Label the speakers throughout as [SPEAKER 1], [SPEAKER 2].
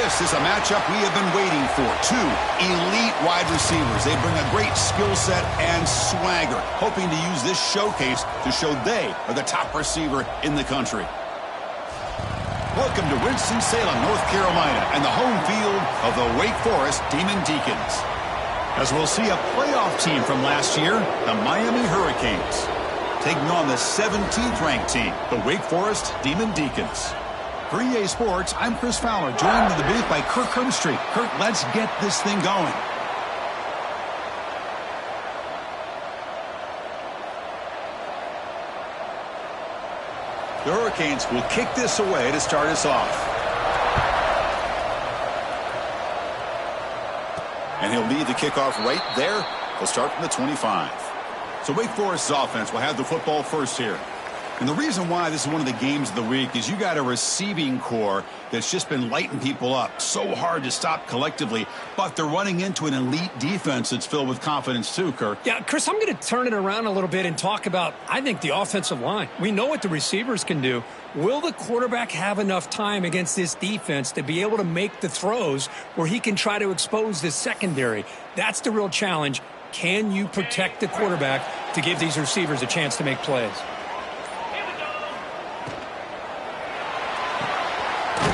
[SPEAKER 1] This is a matchup we have been waiting for. Two elite wide receivers. They bring a great skill set and swagger, hoping to use this showcase to show they are the top receiver in the country. Welcome to Winston-Salem, North Carolina, and the home field of the Wake Forest Demon Deacons. As we'll see a playoff team from last year, the Miami Hurricanes, taking on the 17th ranked team, the Wake Forest Demon Deacons. For EA Sports, I'm Chris Fowler, joined in the booth by Kirk Hermstreet. Kirk, let's get this thing going. The Hurricanes will kick this away to start us off. And he'll lead the kickoff right there. He'll start from the 25. So Wake Forest's offense will have the football first here. And the reason why this is one of the games of the week is you got a receiving core that's just been lighting people up. So hard to stop collectively, but they're running into an elite defense that's filled with confidence too, Kirk.
[SPEAKER 2] Yeah, Chris, I'm going to turn it around a little bit and talk about, I think, the offensive line. We know what the receivers can do. Will the quarterback have enough time against this defense to be able to make the throws where he can try to expose the secondary? That's the real challenge. Can you protect the quarterback to give these receivers a chance to make plays?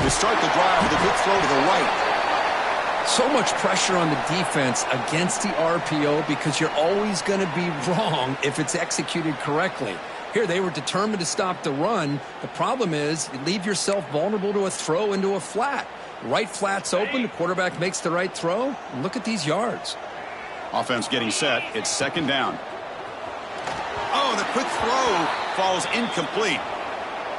[SPEAKER 1] They start the drive with a good throw to the right.
[SPEAKER 2] So much pressure on the defense against the RPO because you're always going to be wrong if it's executed correctly. Here, they were determined to stop the run. The problem is you leave yourself vulnerable to a throw into a flat. Right flat's open, the quarterback makes the right throw. And look at these yards.
[SPEAKER 1] Offense getting set. It's second down. Oh, the quick throw falls incomplete.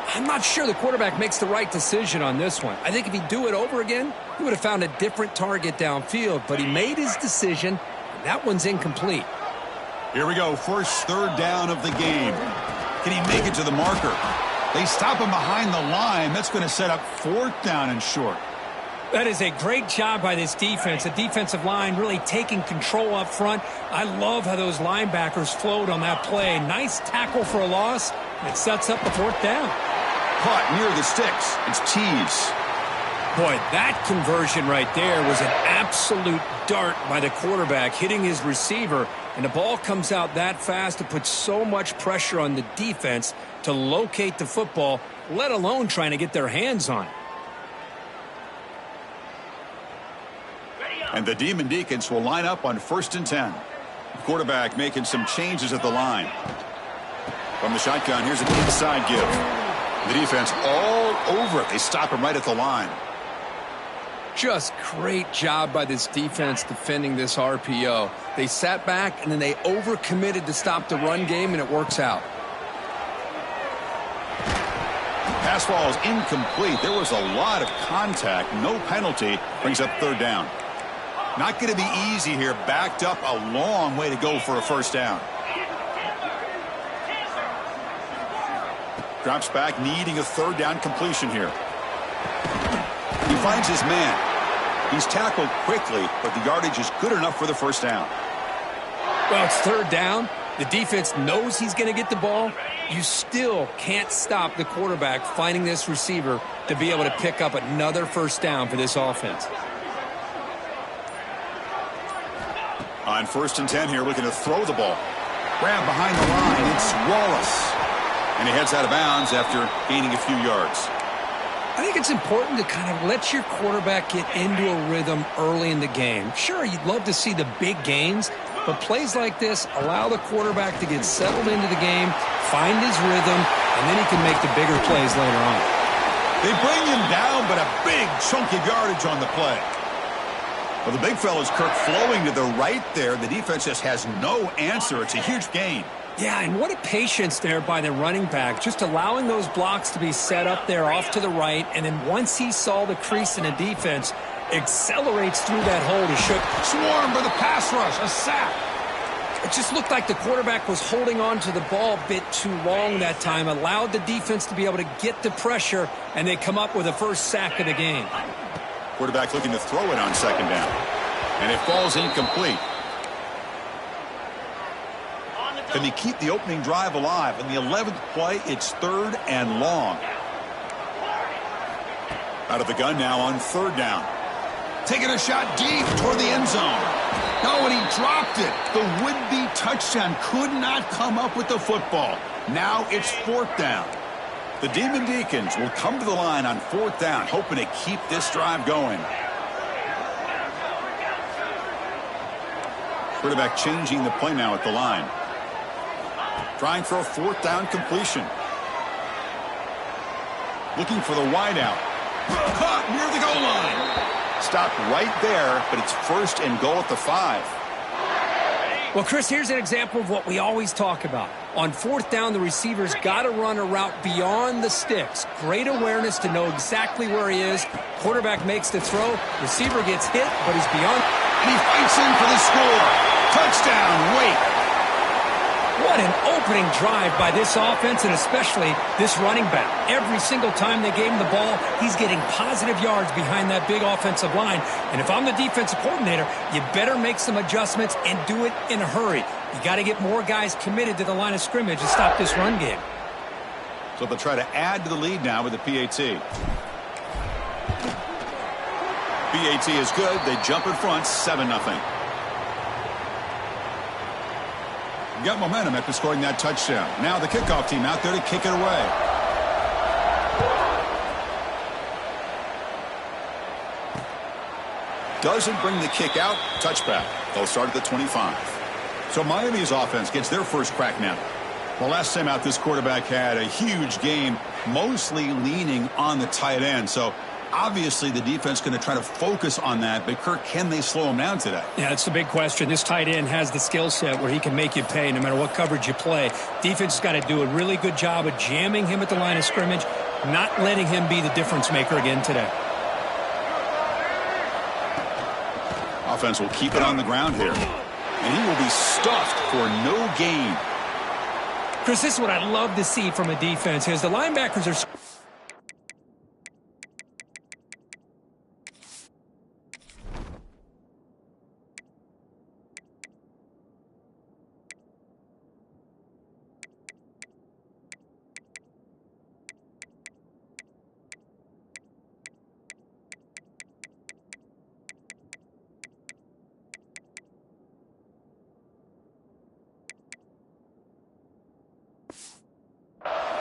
[SPEAKER 2] I'm not sure the quarterback makes the right decision on this one. I think if he'd do it over again, he would have found a different target downfield, but he made his decision, and that one's incomplete.
[SPEAKER 1] Here we go, first third down of the game. Can he make it to the marker? They stop him behind the line. That's going to set up fourth down and short.
[SPEAKER 2] That is a great job by this defense. The defensive line really taking control up front. I love how those linebackers flowed on that play. Nice tackle for a loss. It sets up the fourth down.
[SPEAKER 1] Caught near the sticks. It's Tees.
[SPEAKER 2] Boy, that conversion right there was an absolute dart by the quarterback hitting his receiver, and the ball comes out that fast to put so much pressure on the defense to locate the football, let alone trying to get their hands on it.
[SPEAKER 1] And the Demon Deacons will line up on 1st and 10. The quarterback making some changes at the line. From the shotgun, here's an inside give. The defense all over it. They stop him right at the line.
[SPEAKER 2] Just great job by this defense defending this RPO. They sat back and then they overcommitted to stop the run game, and it works out.
[SPEAKER 1] Pass ball is incomplete. There was a lot of contact. No penalty. Brings up third down. Not going to be easy here. Backed up a long way to go for a first down. Drops back, needing a third down completion here. He finds his man. He's tackled quickly, but the yardage is good enough for the first down.
[SPEAKER 2] Well, it's third down. The defense knows he's going to get the ball. You still can't stop the quarterback finding this receiver to be able to pick up another first down for this offense.
[SPEAKER 1] On 1st and 10 here, looking to throw the ball. Grab behind the line. It's Wallace. And he heads out of bounds after gaining a few yards.
[SPEAKER 2] I think it's important to kind of let your quarterback get into a rhythm early in the game. Sure, you'd love to see the big gains, but plays like this allow the quarterback to get settled into the game, find his rhythm, and then he can make the bigger plays later on.
[SPEAKER 1] They bring him down, but a big chunk of yardage on the play. Well, the big fella's Kirk flowing to the right there. The defense just has no answer. It's a huge gain.
[SPEAKER 2] Yeah, and what a patience there by the running back, just allowing those blocks to be set up there off to the right, and then once he saw the crease in the defense, accelerates through that hole to shoot.
[SPEAKER 1] Swarm for the pass rush, a sack.
[SPEAKER 2] It just looked like the quarterback was holding on to the ball a bit too long that time, allowed the defense to be able to get the pressure, and they come up with the first sack of the game.
[SPEAKER 1] Quarterback looking to throw it on second down, and it falls incomplete. Can he keep the opening drive alive? In the 11th play, it's third and long. Out of the gun now on third down. Taking a shot deep toward the end zone. No, and he dropped it. The would-be touchdown could not come up with the football. Now it's 4th down. The Demon Deacons will come to the line on 4th down, hoping to keep this drive going. Quarterback changing the play now at the line. Trying for a 4th down completion. Looking for the wideout. Caught near the goal line. Stopped right there, but it's 1st and goal at the 5.
[SPEAKER 2] Well, Chris, here's an example of what we always talk about. On 4th down, the receiver's got to run a route beyond the sticks. Great awareness to know exactly where he is. Quarterback makes the throw. Receiver gets hit, but he's beyond.
[SPEAKER 1] And he fights in for the score. Touchdown, Wake.
[SPEAKER 2] What an opening drive by this offense, and especially this running back. Every single time they gave him the ball, he's getting positive yards behind that big offensive line. And if I'm the defensive coordinator, you better make some adjustments and do it in a hurry. You got to get more guys committed to the line of scrimmage and stop this run game.
[SPEAKER 1] So they'll try to add to the lead now with the PAT. PAT is good. They jump in front, 7-0. Got momentum after scoring that touchdown. Now the kickoff team out there to kick it away. Doesn't bring the kick out. Touchback. They'll start at the 25. So Miami's offense gets their first crack now. Well, last time out, this quarterback had a huge game, mostly leaning on the tight end. So obviously, the defense is going to try to focus on that, but Kirk, can they slow him down today?
[SPEAKER 2] Yeah, that's the big question. This tight end has the skill set where he can make you pay no matter what coverage you play. Defense has got to do a really good job of jamming him at the line of scrimmage, not letting him be the difference maker again today.
[SPEAKER 1] Offense will keep it on the ground here, and he will be stuffed for no gain.
[SPEAKER 2] Chris, this is what I love to see from a defense is the linebackers are...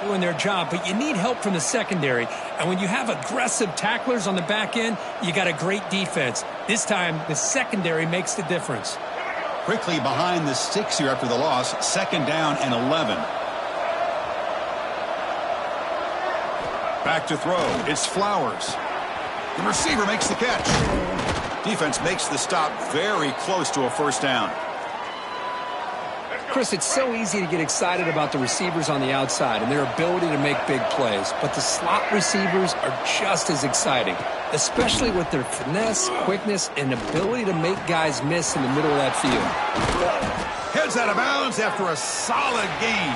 [SPEAKER 2] doing their job, but you need help from the secondary. And when you have aggressive tacklers on the back end, you got a great defense. This time, the secondary makes the difference.
[SPEAKER 1] Quickly behind the sticks here after the loss, 2nd down and 11. Back to throw. It's Flowers. The receiver makes the catch. Defense makes the stop very close to a 1st down.
[SPEAKER 2] Chris, it's so easy to get excited about the receivers on the outside and their ability to make big plays, but the slot receivers are just as exciting, especially with their finesse, quickness, and ability to make guys miss in the middle of that field.
[SPEAKER 1] Heads out of bounds after a solid gain.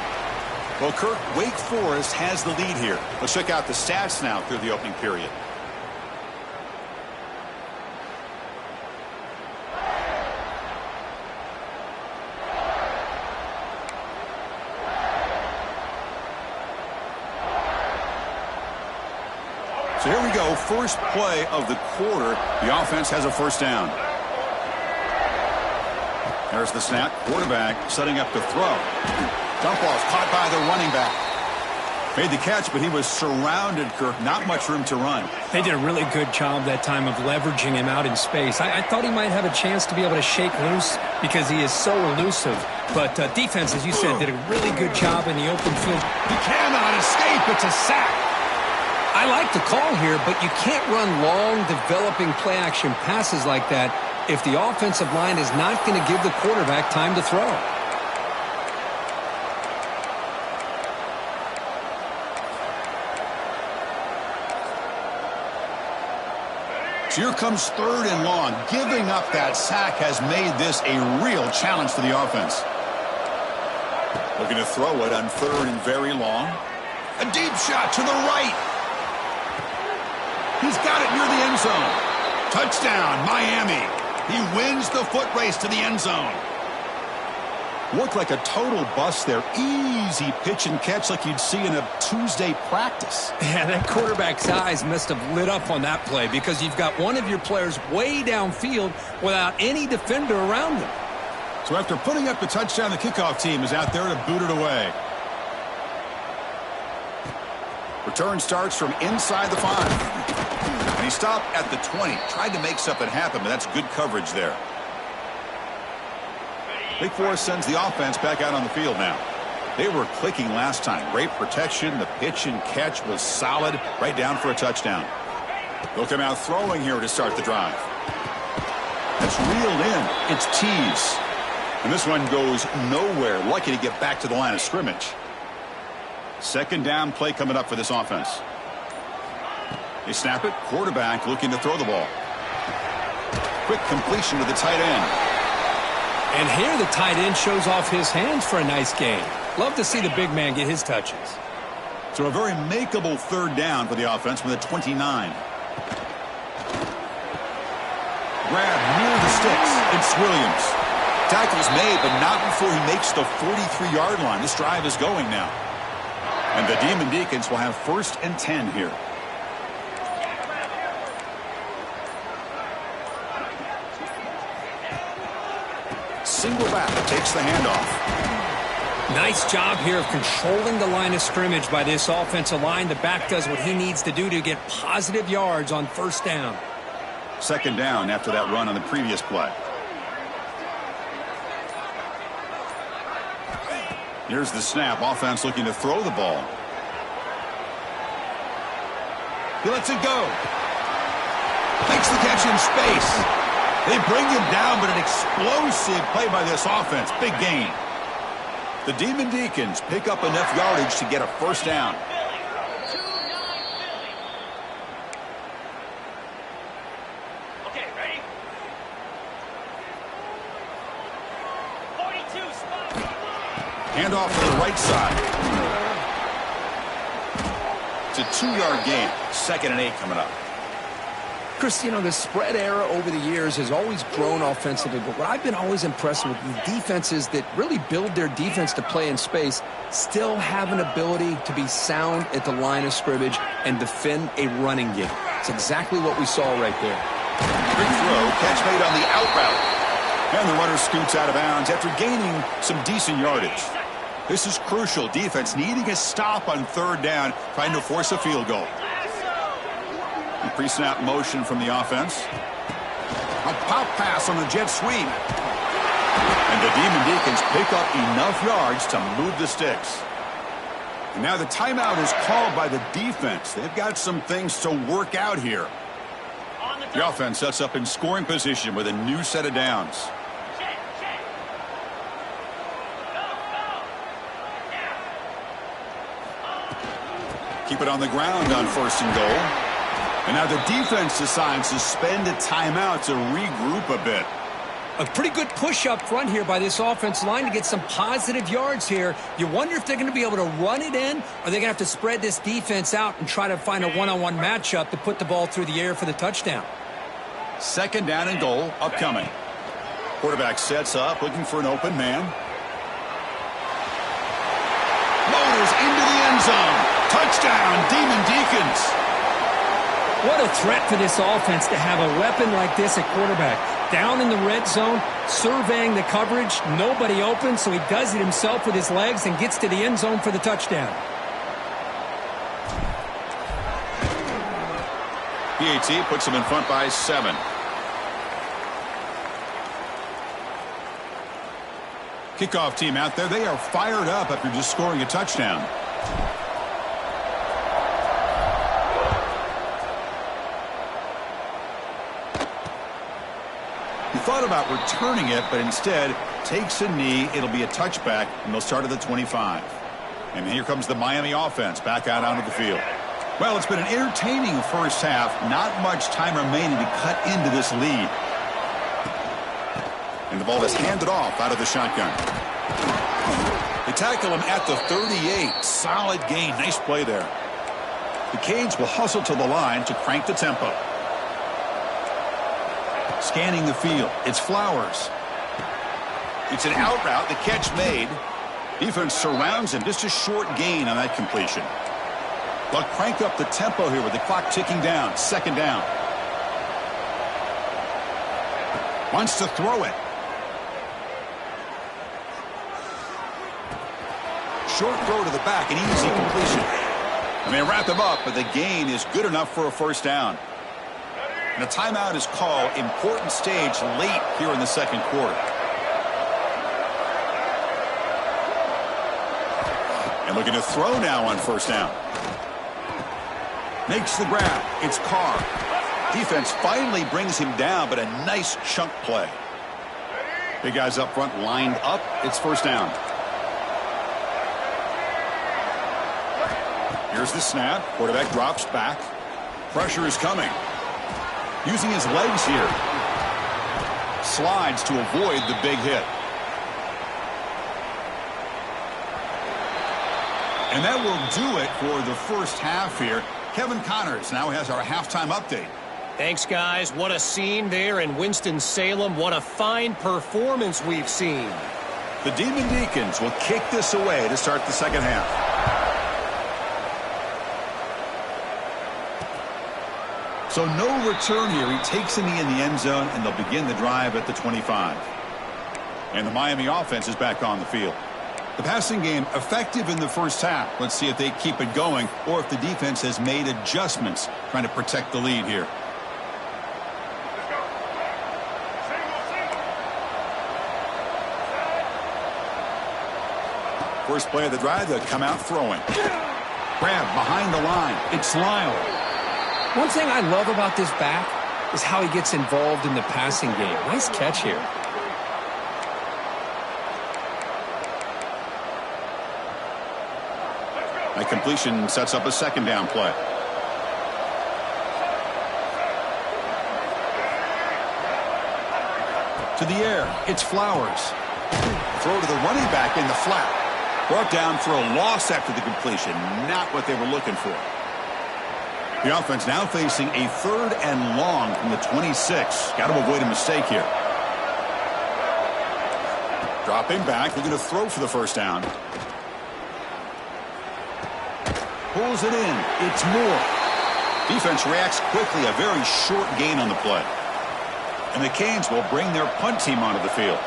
[SPEAKER 1] Well, Kirk, Wake Forest has the lead here. Let's check out the stats now through the opening period. So here we go, first play of the quarter. The offense has a 1st down. There's the snap. Quarterback setting up to throw. Dump ball's caught by the running back. Made the catch, but he was surrounded, Kirk. Not much room to run.
[SPEAKER 2] They did a really good job that time of leveraging him out in space. I thought he might have a chance to be able to shake loose because he is so elusive. But defense, as you said, did a really good job in the open field.
[SPEAKER 1] He cannot escape. It's a sack.
[SPEAKER 2] I like the call here, but you can't run long, developing play-action passes like that if the offensive line is not going to give the quarterback time to throw.
[SPEAKER 1] So here comes 3rd and long. Giving up that sack has made this a real challenge for the offense. Looking to throw it on 3rd and very long. A deep shot to the right. He's got it near the end zone. Touchdown, Miami. He wins the foot race to the end zone. Looked like a total bust there. Easy pitch and catch like you'd see in a Tuesday practice.
[SPEAKER 2] Yeah, that quarterback's eyes must have lit up on that play because you've got one of your players way downfield without any defender around him.
[SPEAKER 1] So after putting up the touchdown, the kickoff team is out there to boot it away. Return starts from inside the 5. And he stopped at the 20. Tried to make something happen, but that's good coverage there. Big Force sends the offense back out on the field now. They were clicking last time. Great protection. The pitch and catch was solid. Right down for a touchdown. They'll come out throwing here to start the drive. That's reeled in. It's Tees. And this one goes nowhere. Lucky to get back to the line of scrimmage. Second down play coming up for this offense. They snap it. Quarterback looking to throw the ball. Quick completion to the tight end.
[SPEAKER 2] And here the tight end shows off his hands for a nice gain. Love to see the big man get his touches.
[SPEAKER 1] So a very makeable third down for the offense with a 29. Grab near the sticks. It's Williams. Tackle's made, but not before he makes the 43-yard line. This drive is going now. And the Demon Deacons will have 1st and 10 here. Single back takes the handoff.
[SPEAKER 2] Nice job here of controlling the line of scrimmage by this offensive line. The back does what he needs to do to get positive yards on 1st down.
[SPEAKER 1] Second down after that run on the previous play. Here's the snap. Offense looking to throw the ball. He lets it go. Makes the catch in space. They bring him down, but an explosive play by this offense. Big gain. The Demon Deacons pick up enough yardage to get a 1st down.
[SPEAKER 3] Okay, ready? 42 spot.
[SPEAKER 1] Handoff to the right side. It's a 2-yard gain. 2nd and 8 coming up.
[SPEAKER 2] Chris, you know, the spread era over the years has always grown offensively, but what I've been always impressed with the defenses that really build their defense to play in space still have an ability to be sound at the line of scrimmage and defend a running game. It's exactly what we saw right there.
[SPEAKER 1] Big throw, catch made on the out route. And the runner scoots out of bounds after gaining some decent yardage. This is crucial. Defense needing a stop on 3rd down, trying to force a field goal. Pre-snap motion from the offense. A pop pass on the jet sweep. And the Demon Deacons pick up enough yards to move the sticks. And now the timeout is called by the defense. They've got some things to work out here. The offense sets up in scoring position with a new set of downs. Keep it on the ground on 1st and goal. And now the defense decides to spend a timeout to regroup a bit.
[SPEAKER 2] A pretty good push up front here by this offense line to get some positive yards here. You wonder if they're going to be able to run it in, or they're going to have to spread this defense out and try to find a one-on-one matchup to put the ball through the air for the touchdown.
[SPEAKER 1] 2nd down and goal upcoming. Quarterback sets up, looking for an open man. Motors into the end zone. Touchdown, Demon Deacons.
[SPEAKER 2] What a threat for this offense to have a weapon like this at quarterback. Down in the red zone, surveying the coverage, nobody open, so he does it himself with his legs and gets to the end zone for the touchdown.
[SPEAKER 1] PAT puts him in front by 7. Kickoff team out there. They are fired up after just scoring a touchdown. He thought about returning it, but instead takes a knee. It'll be a touchback, and they'll start at the 25. And here comes the Miami offense back out onto the field. Well, it's been an entertaining 1st half. Not much time remaining to cut into this lead. And the ball is handed off out of the shotgun. They tackle him at the 38. Solid gain. Nice play there. The Canes will hustle to the line to crank the tempo. Scanning the field. It's Flowers. It's an out route. The catch made. Defense surrounds him. Just a short gain on that completion. They'll crank up the tempo here with the clock ticking down. Second down. Wants to throw it. Short throw to the back. An easy completion. And they wrap him up, but the gain is good enough for a first down. And a timeout is called. Important stage late here in the second quarter. And looking to throw now on first down. Makes the grab. It's Carr. Defense finally brings him down, but a nice chunk play. Big guys up front lined up. It's first down. Here's the snap. Quarterback drops back. Pressure is coming. Using his legs here. Slides to avoid the big hit. And that will do it for the first half here. Kevin Connors now has our halftime update.
[SPEAKER 4] Thanks, guys. What a scene there in Winston-Salem. What a fine performance we've seen.
[SPEAKER 1] The Demon Deacons will kick this away to start the second half. So no return here. He takes a knee in the end zone, and they'll begin the drive at the 25. And the Miami offense is back on the field. The passing game effective in the first half. Let's see if they keep it going or if the defense has made adjustments trying to protect the lead here. First play of the drive, they'll come out throwing. Grab behind the line. It's Lyle.
[SPEAKER 2] One thing I love about this back is how he gets involved in the passing game. Nice catch here.
[SPEAKER 1] That completion sets up a second down play. To the air, it's Flowers. Throw to the running back in the flat. Brought down for a loss after the completion. Not what they were looking for. The offense now facing a 3rd and long from the 26. Got to avoid a mistake here. Dropping back, looking to throw for the first down. Pulls it in. It's Moore. Defense reacts quickly. A very short gain on the play. And the Canes will bring their punt team onto the field.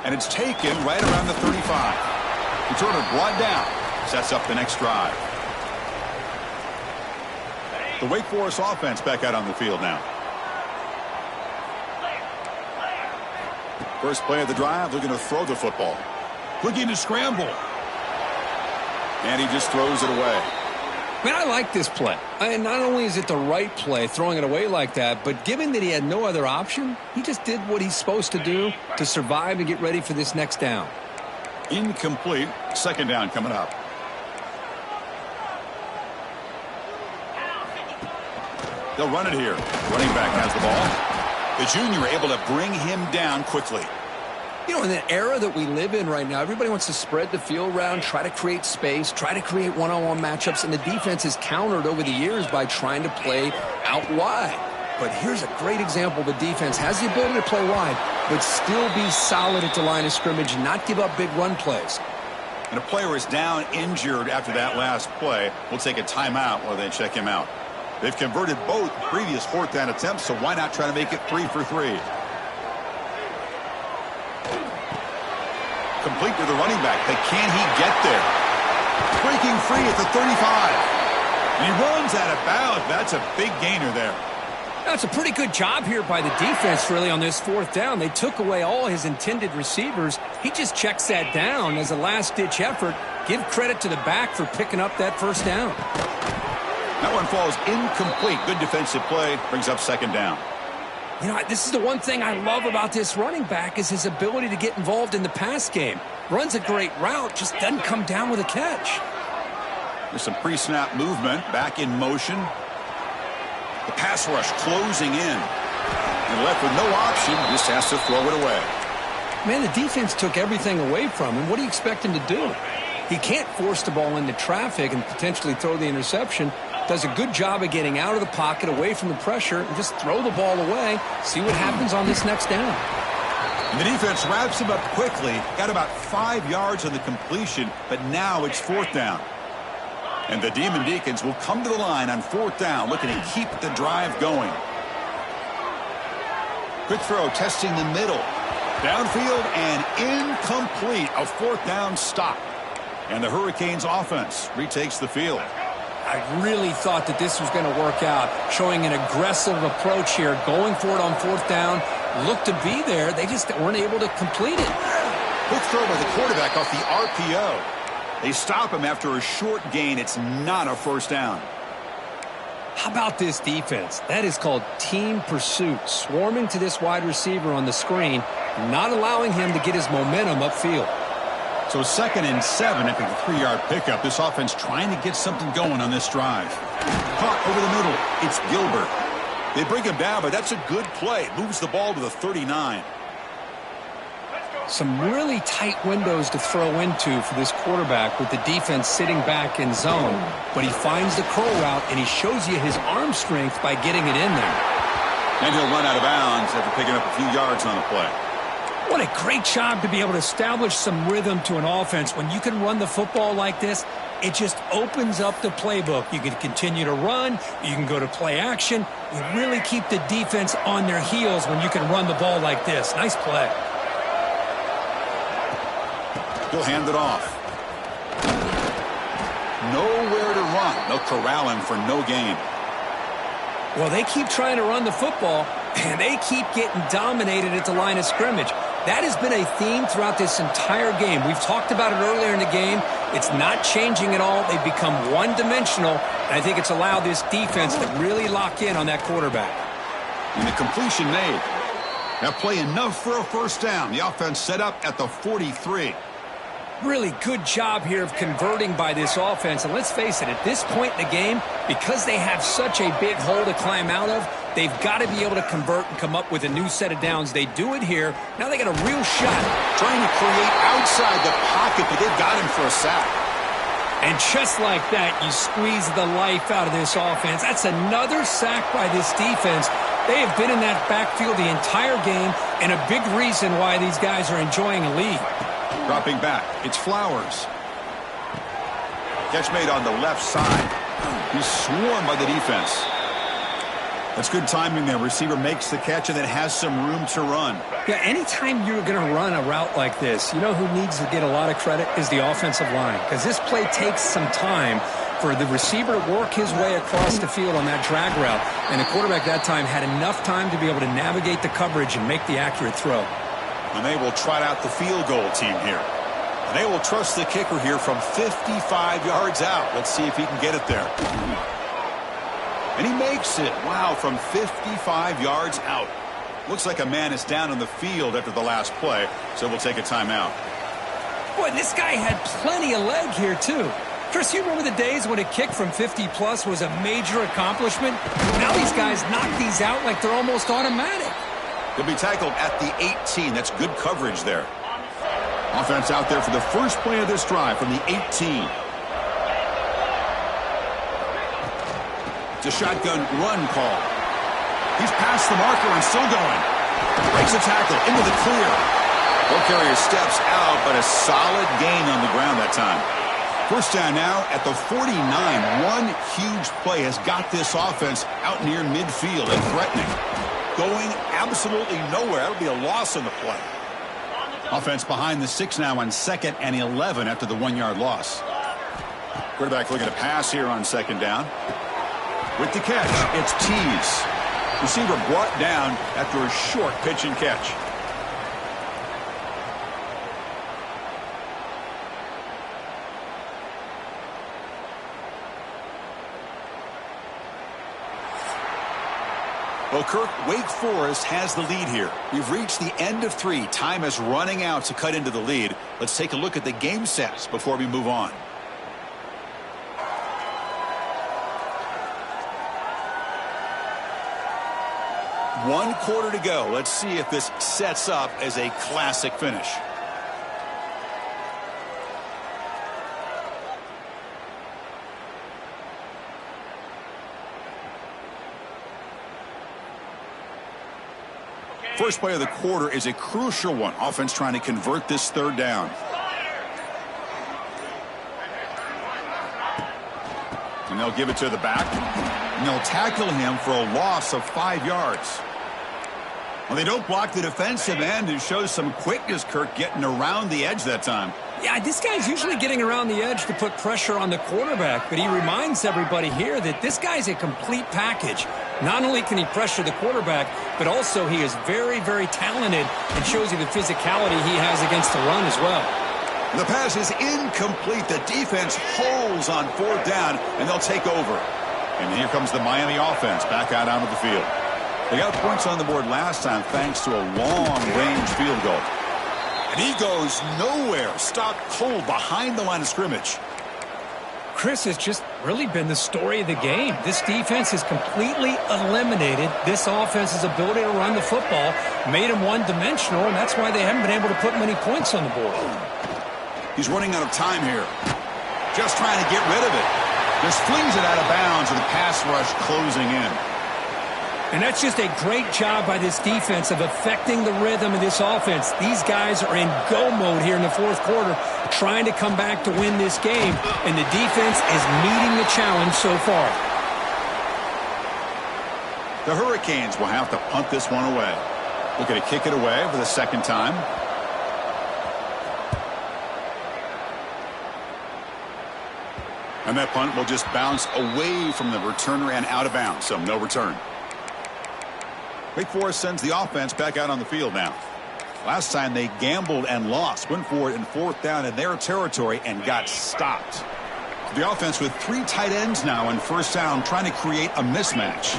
[SPEAKER 1] And it's taken right around the 35. Returner brought down. Sets up the next drive. The Wake Forest offense back out on the field now. First play of the drive, looking to throw the football. Looking to scramble. And he just throws it away.
[SPEAKER 2] Man, I like this play. And not only is it the right play, throwing it away like that, but given that he had no other option, he just did what he's supposed to do to survive and get ready for this next down.
[SPEAKER 1] Incomplete. Second down coming up. They'll run it here. Running back has the ball. The junior able to bring him down quickly.
[SPEAKER 2] You know, in the era that we live in right now, everybody wants to spread the field around, try to create space, try to create one-on-one matchups, and the defense has countered over the years by trying to play out wide. But here's a great example. The defense has the ability to play wide, but still be solid at the line of scrimmage, not give up big run plays.
[SPEAKER 1] And a player is down injured after that last play. We'll take a timeout while they check him out. They've converted both previous 4th down attempts, so why not try to make it 3 for 3? Complete to the running back, but can he get there? Breaking free at the 35. And he runs out of bounds. That's a big gainer there.
[SPEAKER 2] That's a pretty good job here by the defense, really, on this 4th down. They took away all his intended receivers. He just checks that down as a last-ditch effort. Give credit to the back for picking up that first down.
[SPEAKER 1] That one falls incomplete. Good defensive play. Brings up second down.
[SPEAKER 2] You know, this is the one thing I love about this running back is his ability to get involved in the pass game. Runs a great route, just doesn't come down with a catch.
[SPEAKER 1] There's some pre-snap movement. Back in motion. The pass rush closing in. And left with no option. Just has to throw it away.
[SPEAKER 2] Man, the defense took everything away from him. What do you expect him to do? He can't force the ball into traffic and potentially throw the interception. does a good job of getting out of the pocket, away from the pressure, and just throw the ball away. See what happens on this next down.
[SPEAKER 1] And the defense wraps him up quickly. Got about 5 yards on the completion, but now it's 4th down. And the Demon Deacons will come to the line on 4th down, looking to keep the drive going. Quick throw, testing the middle. Downfield and incomplete. A 4th down stop. And the Hurricanes offense retakes the field.
[SPEAKER 2] I really thought that this was going to work out, showing an aggressive approach here, going for it on 4th down. Looked to be there. They just weren't able to complete it.
[SPEAKER 1] Quick throw by the quarterback off the RPO. They stop him after a short gain. It's not a 1st down.
[SPEAKER 2] How about this defense? That is called team pursuit. Swarming to this wide receiver on the screen, not allowing him to get his momentum upfield.
[SPEAKER 1] So 2nd and 7 after the 3-yard pickup. This offense trying to get something going on this drive. Caught over the middle. It's Gilbert. They bring him down, but that's a good play. Moves the ball to the 39.
[SPEAKER 2] Some really tight windows to throw into for this quarterback with the defense sitting back in zone. But he finds the curl route, and he shows you his arm strength by getting it in there.
[SPEAKER 1] And he'll run out of bounds after picking up a few yards on the play.
[SPEAKER 2] What a great job to be able to establish some rhythm to an offense. When you can run the football like this, it just opens up the playbook. You can continue to run. You can go to play action. You really keep the defense on their heels when you can run the ball like this. Nice play.
[SPEAKER 1] He'll hand it off. Nowhere to run. They'll corral him for no gain.
[SPEAKER 2] Well, they keep trying to run the football, and they keep getting dominated at the line of scrimmage. That has been a theme throughout this entire game. We've talked about it earlier in the game. It's not changing at all. They've become one-dimensional, and I think it's allowed this defense to really lock in on that quarterback.
[SPEAKER 1] And the completion made. That play enough for a 1st down. The offense set up at the 43.
[SPEAKER 2] Really good job here of converting by this offense. And let's face it, at this point in the game, because they have such a big hole to climb out of, they've got to be able to convert and come up with a new set of downs. They do it here. Now they got a real shot.
[SPEAKER 1] Trying to create outside the pocket, but they've got him for a sack.
[SPEAKER 2] And just like that, you squeeze the life out of this offense. That's another sack by this defense. They have been in that backfield the entire game, and a big reason why these guys are enjoying a lead.
[SPEAKER 1] Dropping back, it's Flowers. Catch made on the left side. He's swarmed by the defense. That's good timing there. Receiver makes the catch and then has some room to run.
[SPEAKER 2] Yeah, anytime you're going to run a route like this, you know who needs to get a lot of credit is the offensive line. Because this play takes some time for the receiver to work his way across the field on that drag route. And the quarterback that time had enough time to be able to navigate the coverage and make the accurate throw.
[SPEAKER 1] And they will trot out the field goal team here. And they will trust the kicker here from 55 yards out. Let's see if he can get it there. And he makes it. Wow, from 55 yards out. Looks like a man is down on the field after the last play, so we'll take a timeout.
[SPEAKER 2] Boy, this guy had plenty of leg here, too. Chris, you remember the days when a kick from 50-plus was a major accomplishment? Now these guys knock these out like they're almost automatic.
[SPEAKER 1] He'll be tackled at the 18. That's good coverage there. Offense out there for the first play of this drive from the 18. It's a shotgun run call. He's past the marker and still going. Breaks a tackle into the clear. Ball carrier steps out, but a solid gain on the ground that time. 1st down now at the 49. One huge play has got this offense out near midfield and threatening. Going absolutely nowhere. That'll be a loss on the play. Offense behind the 6 now on 2nd and 11 after the 1-yard loss. Quarterback looking to pass here on 2nd down. With the catch, it's Tees. Receiver brought down after a short pitch and catch. Well, Kirk, Wake Forest has the lead here. We've reached the end of 3. Time is running out to cut into the lead. Let's take a look at the game sets before we move on. One quarter to go. Let's see if this sets up as a classic finish. First play of the quarter is a crucial one. Offense trying to convert this third down. And they'll give it to the back. And they'll tackle him for a loss of 5 yards. Well, they don't block the defensive end. It shows some quickness, Kirk, getting around the edge that time.
[SPEAKER 2] Yeah, this guy's usually getting around the edge to put pressure on the quarterback, but he reminds everybody here that this guy's a complete package. Not only can he pressure the quarterback, but also he is very, very talented and shows you the physicality he has against the run as well.
[SPEAKER 1] The pass is incomplete. The defense holds on fourth down, and they'll take over. And here comes the Miami offense back out onto the field. They got points on the board last time thanks to a long-range field goal. And he goes nowhere. Stopped cold behind the line of scrimmage.
[SPEAKER 2] Chris, has just really been the story of the game. This defense has completely eliminated this offense's ability to run the football, made them one-dimensional, and that's why they haven't been able to put many points on the board.
[SPEAKER 1] He's running out of time here. Just trying to get rid of it. Just flings it out of bounds with the pass rush closing in.
[SPEAKER 2] And that's just a great job by this defense of affecting the rhythm of this offense. These guys are in go mode here in the fourth quarter, trying to come back to win this game, and the defense is meeting the challenge so far.
[SPEAKER 1] The Hurricanes will have to punt this one away. Looking to kick it away for the second time. And that punt will just bounce away from the returner and out of bounds, so no return. Wake Forest sends the offense back out on the field now. Last time they gambled and lost. Went for it in fourth down in their territory and got stopped. The offense with 3 tight ends now in first down, trying to create a mismatch.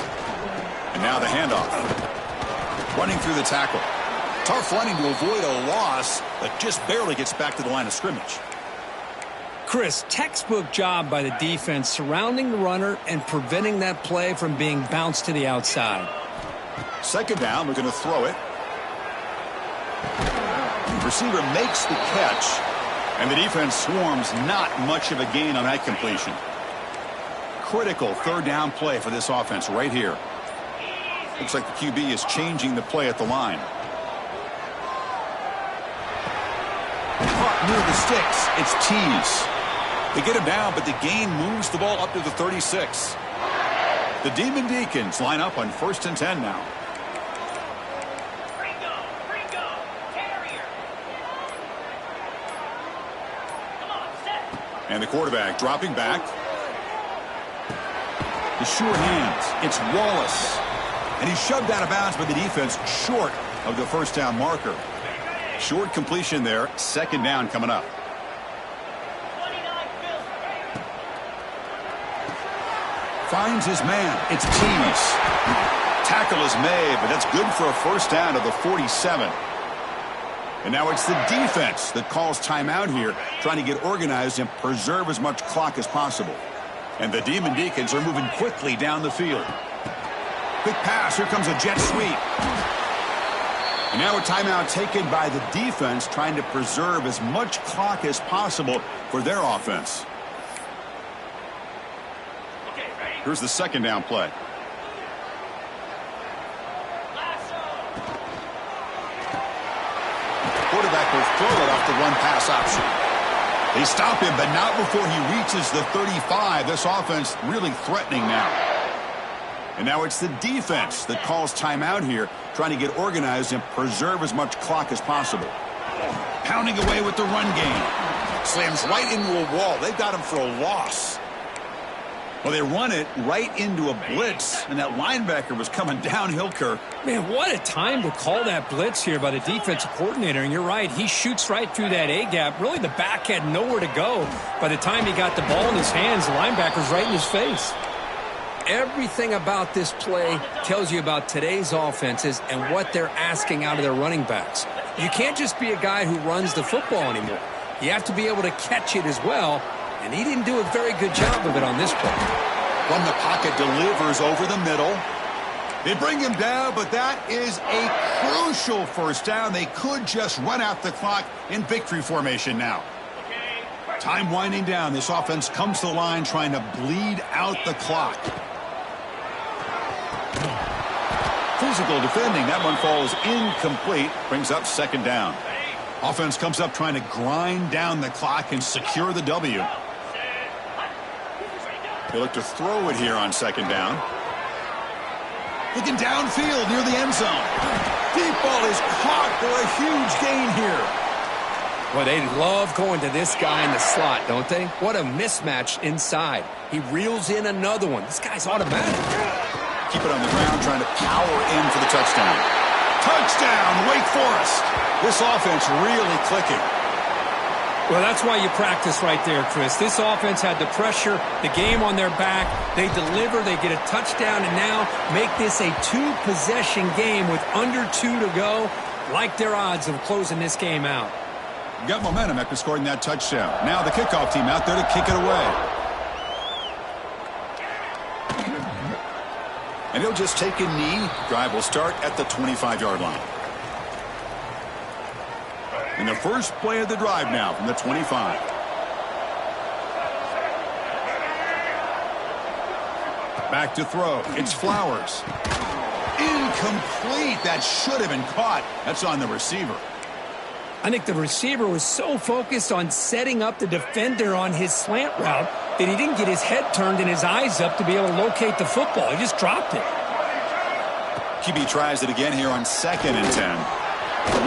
[SPEAKER 1] And now the handoff. Running through the tackle. Tough running to avoid a loss, but just barely gets back to the line of scrimmage.
[SPEAKER 2] Chris, textbook job by the defense surrounding the runner and preventing that play from being bounced to the outside.
[SPEAKER 1] Second down, we're going to throw it. The receiver makes the catch, and the defense swarms. Not much of a gain on that completion. Critical third down play for this offense right here. Looks like the QB is changing the play at the line. Caught near the sticks. It's Tees. They get him down, but the gain moves the ball up to the 36. The Demon Deacons line up on 1st and 10 now. And the quarterback dropping back. The sure hands. It's Wallace. And he's shoved out of bounds by the defense short of the first down marker. Short completion there. Second down coming up. Finds his man. It's Tees. Tackle is made, but that's good for a first down to the 47. And now it's the defense that calls timeout here, trying to get organized and preserve as much clock as possible. And the Demon Deacons are moving quickly down the field. Quick pass. Here comes a jet sweep. And now a timeout taken by the defense, trying to preserve as much clock as possible for their offense. Here's the second down play. Quarterback will throw it off the run-pass option. They stop him, but not before he reaches the 35. This offense really threatening now. And now it's the defense that calls timeout here, trying to get organized and preserve as much clock as possible. Pounding away with the run game. Slams right into a wall. They've got him for a loss. Well, they run it right into a blitz, and that linebacker was coming downhill, Kirk.
[SPEAKER 2] Man, what a time to call that blitz here by the defensive coordinator. And you're right, he shoots right through that A-gap. Really, the back had nowhere to go. By the time he got the ball in his hands, the linebacker's right in his face. Everything about this play tells you about today's offenses and what they're asking out of their running backs. You can't just be a guy who runs the football anymore. You have to be able to catch it as well. And he didn't do a very good job of it on this play.
[SPEAKER 1] From the pocket, delivers over the middle. They bring him down, but that is a crucial first down. They could just run out the clock in victory formation now. Time winding down. This offense comes to the line trying to bleed out the clock. physical defending. That one falls incomplete. Brings up second down. Offense comes up trying to grind down the clock and secure the W. They look to throw it here on second down. Looking downfield near the end zone. Deep ball is caught for a huge gain here.
[SPEAKER 2] Well, they love going to this guy in the slot, don't they? What a mismatch inside. He reels in another one. This guy's automatic.
[SPEAKER 1] Keep it on the ground, trying to power in for the touchdown. Touchdown, Wake Forest. This offense really clicking.
[SPEAKER 2] Well, that's why you practice right there, Chris. This offense had the pressure, the game on their back. They deliver, they get a touchdown, and now make this a two-possession game with under 2 to go. Like their odds of closing this game out.
[SPEAKER 1] Got momentum after scoring that touchdown. Now the kickoff team out there to kick it away. And he'll just take a knee. Drive will start at the 25-yard line. And the first play of the drive now from the 25. Back to throw. It's Flowers. Incomplete. That should have been caught. That's on the receiver.
[SPEAKER 2] I think the receiver was so focused on setting up the defender on his slant route that he didn't get his head turned and his eyes up to be able to locate the football. He just dropped it.
[SPEAKER 1] QB tries it again here on 2nd and 10.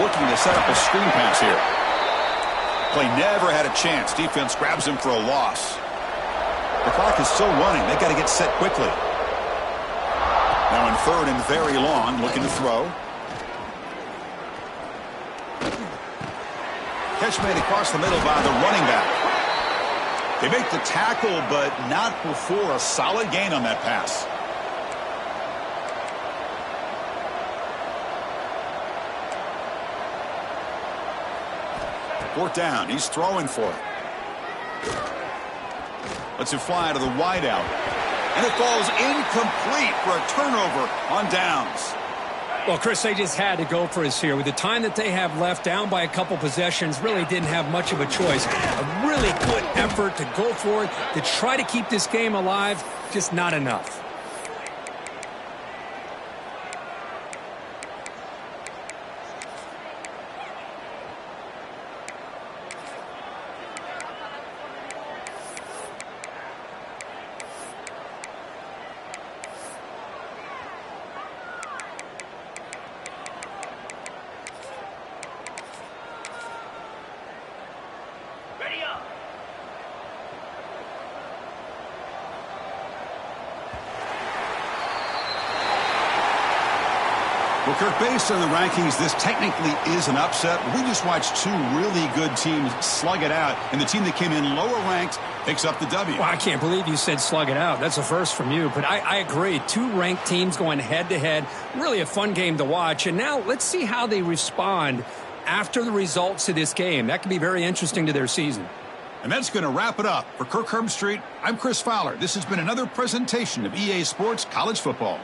[SPEAKER 1] Looking to set up a screen pass here. Play never had a chance. Defense grabs him for a loss. The clock is still running. They've got to get set quickly. Now in 3rd and very long, looking to throw. Catch made across the middle by the running back. They make the tackle, but not before a solid gain on that pass. Fourth down. He's throwing for it. Lets it fly to the wideout. And it falls incomplete for a turnover on downs.
[SPEAKER 2] Well, Chris, they just had to go for us here. With the time that they have left, down by a couple possessions, really didn't have much of a choice. A really good effort to go for it, to try to keep this game alive, just not enough.
[SPEAKER 1] Well, Kirk, based on the rankings, this technically is an upset. We just watched two really good teams slug it out, and the team that came in lower ranked picks up the W.
[SPEAKER 2] Well, I can't believe you said slug it out. That's a first from you, but I agree. Two ranked teams going head-to-head. Really a fun game to watch. And now let's see how they respond after the results of this game. That could be very interesting to their season.
[SPEAKER 1] And that's going to wrap it up. For Kirk Herbstreit, I'm Chris Fowler. This has been another presentation of EA Sports College Football.